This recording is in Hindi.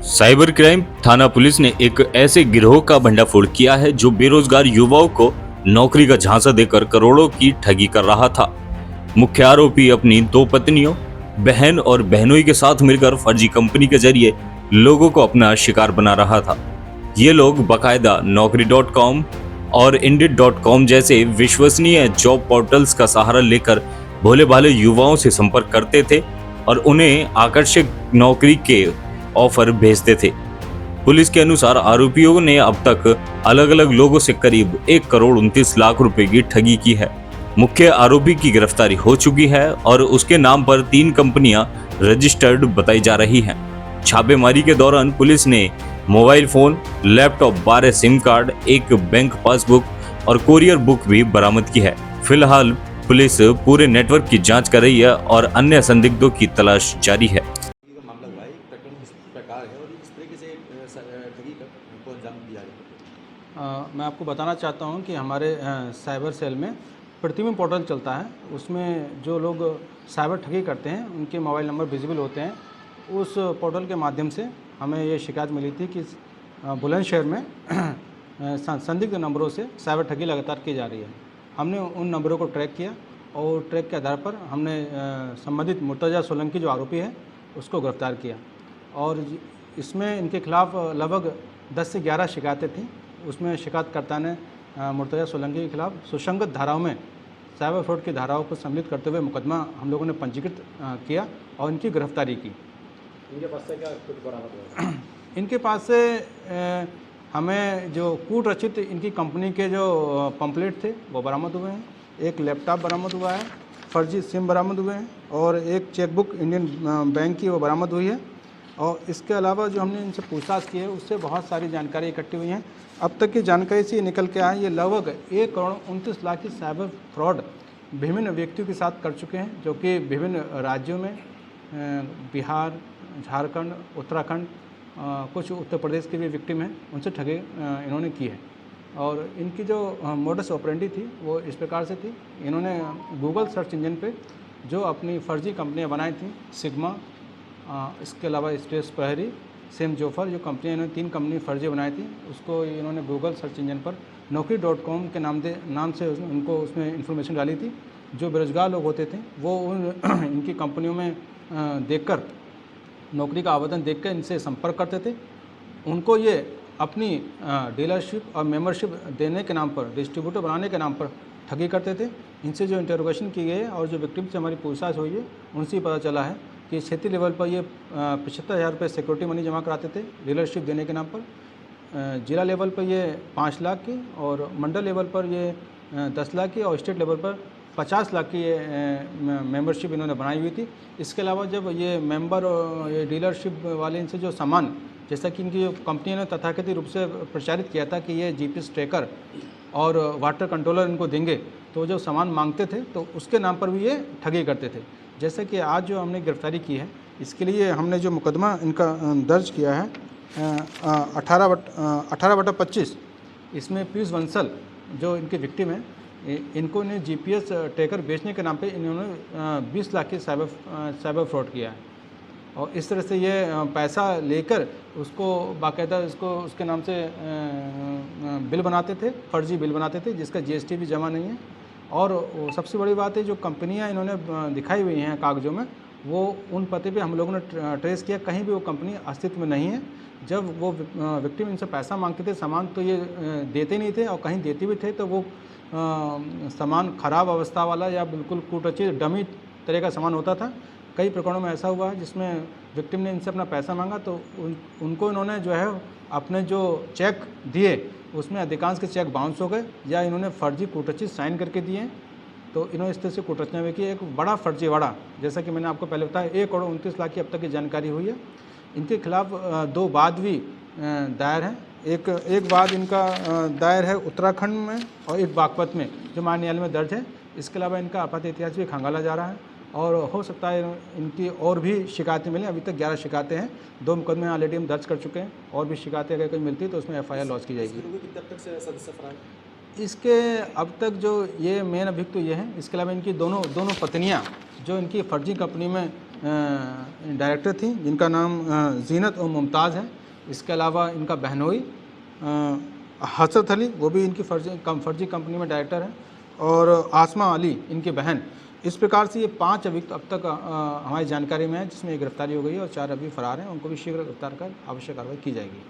साइबर क्राइम थाना पुलिस ने एक ऐसे गिरोह का भंडाफोड़ किया है जो बेरोजगार युवाओं को नौकरी का झांसा देकर करोड़ों की ठगी कर रहा था। मुख्य आरोपी अपनी दो पत्नियों, बहन और बहनोई के साथ मिलकर फर्जी कंपनी के जरिए लोगों को अपना शिकार बना रहा था। ये लोग बाकायदा Naukri.com और Indeed.com जैसे विश्वसनीय जॉब पोर्टल्स का सहारा लेकर भोले भाले युवाओं से संपर्क करते थे और उन्हें आकर्षक नौकरी के ऑफर भेजते थे। पुलिस के अनुसार आरोपियों ने अब तक अलग अलग लोगों से करीब 1 करोड़ 29 लाख रुपए की ठगी की है। मुख्य आरोपी की गिरफ्तारी हो चुकी है और उसके नाम पर 3 कंपनियां रजिस्टर्ड बताई जा रही हैं। छापेमारी के दौरान पुलिस ने mobile phone, laptop, 12 SIM card, एक बैंक पासबुक और कोरियर बुक भी बरामद की है। फिलहाल पुलिस पूरे नेटवर्क की जांच कर रही है और अन्य संदिग्धों की तलाश जारी है। मामला हुआ है, प्रकरण इस प्रकार है और इस तरीके से ठगी को अंजाम दिया है। मैं आपको बताना चाहता हूं कि हमारे साइबर सेल में प्रतिदिन पोर्टल चलता है। उसमें जो लोग साइबर ठगी करते हैं उनके मोबाइल नंबर विजिबल होते हैं। उस पोर्टल के माध्यम से हमें ये शिकायत मिली थी कि बुलंदशहर में संदिग्ध नंबरों से साइबर ठगी लगातार की जा रही है। हमने उन नंबरों को ट्रैक किया और ट्रैक के आधार पर हमने संबंधित मुर्तजा सोलंकी जो आरोपी है उसको गिरफ्तार किया और इसमें इनके खिलाफ लगभग 10 से 11 शिकायतें थीं। उसमें शिकायतकर्ता ने मुर्तजा सोलंकी के खिलाफ सुसंगत धाराओं में साइबर फ्रॉड की धाराओं को सम्मिलित करते हुए मुकदमा हम लोगों ने पंजीकृत किया और इनकी गिरफ्तारी की। इनके पास से क्या कुछ बरामद हुआ? इनके पास से हमें जो कूट रचित इनकी कंपनी के जो पंपलेट थे वो बरामद हुए हैं। एक लैपटॉप बरामद हुआ है, फर्जी सिम बरामद हुए हैं और एक चेकबुक इंडियन बैंक की वो बरामद हुई है। और इसके अलावा जो हमने इनसे पूछताछ की है उससे बहुत सारी जानकारी इकट्ठी हुई हैं। अब तक की जानकारी से ये निकल के आए ये लगभग 1 करोड़ 29 लाख की साइबर फ्रॉड विभिन्न व्यक्तियों के साथ कर चुके हैं, जो कि विभिन्न राज्यों में बिहार, झारखंड, उत्तराखंड, कुछ उत्तर प्रदेश के भी विक्टिम हैं, उनसे ठगी इन्होंने की है। और इनकी जो मोडस ऑपरेंडी थी वो इस प्रकार से थी। इन्होंने गूगल सर्च इंजन पे जो अपनी फर्जी कंपनियां बनाई थी, सिग्मा, इसके अलावा स्टेस प्रहरी, सेम जोफर, जो कंपनियां इन्होंने 3 कंपनी फर्जी बनाई थी, उसको इन्होंने गूगल सर्च इंजन पर Naukri.com के नाम से उनको उसमें इन्फॉर्मेशन डाली थी। जो बेरोजगार लोग होते थे वो इनकी कंपनियों में देखकर नौकरी का आवेदन देखकर इनसे संपर्क करते थे। उनको ये अपनी डीलरशिप और मेंबरशिप देने के नाम पर, डिस्ट्रीब्यूटर बनाने के नाम पर ठगी करते थे। इनसे जो इंटरोगेशन की गई है और जो विक्टिम से हमारी पूछताछ हुई है उनसे पता चला है कि क्षेत्रीय लेवल पर ये 75,000 रुपये सिक्योरिटी मनी जमा कराते थे डीलरशिप देने के नाम पर। जिला लेवल पर ये 5 लाख की और मंडल लेवल पर ये 10 लाख की और स्टेट लेवल पर 50 लाख की ये मेंबरशिप इन्होंने बनाई हुई थी। इसके अलावा जब ये मेंबर और ये डीलरशिप वाले इनसे जो सामान, जैसा कि इनकी कंपनी ने तथाकथित रूप से प्रचारित किया था कि ये GPS ट्रैकर और वाटर कंट्रोलर इनको देंगे, तो जो सामान मांगते थे तो उसके नाम पर भी ये ठगी करते थे। जैसे कि आज जो हमने गिरफ्तारी की है इसके लिए हमने जो मुकदमा इनका दर्ज किया है 18/25, इसमें पीयूष बंसल जो इनके विक्टिम हैं, इनको ने GPS ट्रैकर बेचने के नाम पे इन्होंने 20 लाख की साइबर फ्रॉड किया है। और इस तरह से ये पैसा लेकर उसको बाकायदा इसको उसके नाम से बिल बनाते थे, फर्जी बिल बनाते थे जिसका GST भी जमा नहीं है। और सबसे बड़ी बात है जो कंपनियां इन्होंने दिखाई हुई हैं कागज़ों में, वो उन पते पे हम लोगों ने ट्रेस किया, कहीं भी वो कंपनी अस्तित्व में नहीं है। जब वो विक्टिम इनसे पैसा मांगते थे सामान तो ये देते नहीं थे और कहीं देते भी थे तो वो सामान ख़राब अवस्था वाला या बिल्कुल कूटरचित डमी तरह का सामान होता था। कई प्रकरणों में ऐसा हुआ है जिसमें विक्टिम ने इनसे अपना पैसा मांगा तो उनको इन्होंने जो है अपने जो चेक दिए उसमें अधिकांश के चेक बाउंस हो गए या इन्होंने फर्जी कूटरचित साइन करके दिए। तो इन्होंने इस तरह से कूटरचना भी की। एक बड़ा फर्जीवाड़ा, जैसा कि मैंने आपको पहले बताया, 1 करोड़ 29 लाख की अब तक की जानकारी हुई है। इनके खिलाफ 2 वाद भी दायर हैं। एक वाद इनका दायर है उत्तराखंड में और एक बागपत में जो न्यायालय में दर्ज है। इसके अलावा इनका आपराधिक इतिहास भी खंगाला जा रहा है और हो सकता है इनकी और भी शिकायतें मिलें। अभी तक 11 शिकायतें हैं, 2 मुकदमे ऑलरेडी हम दर्ज कर चुके हैं और भी शिकायतें अगर कोई मिलती है तो उसमें FIR लॉन्च की जाएगी। इसके अब तक जो ये मेन अभियुक्त तो ये हैं। इसके अलावा इनकी दोनों पत्नियां जो इनकी फर्जी कंपनी में डायरेक्टर थी जिनका नाम जीनत और मुमताज़ है। इसके अलावा इनका बहनोई हसरत अली, वो भी इनकी फर्जी कंपनी में डायरेक्टर है, और आसमा अली इनकी बहन। इस प्रकार से ये 5 अभियुक्त अब तक हमारी जानकारी में है, जिसमें एक गिरफ्तारी हो गई है और 4 अभी फरार हैं। उनको भी शीघ्र गिरफ्तार कर आवश्यक कार्रवाई की जाएगी।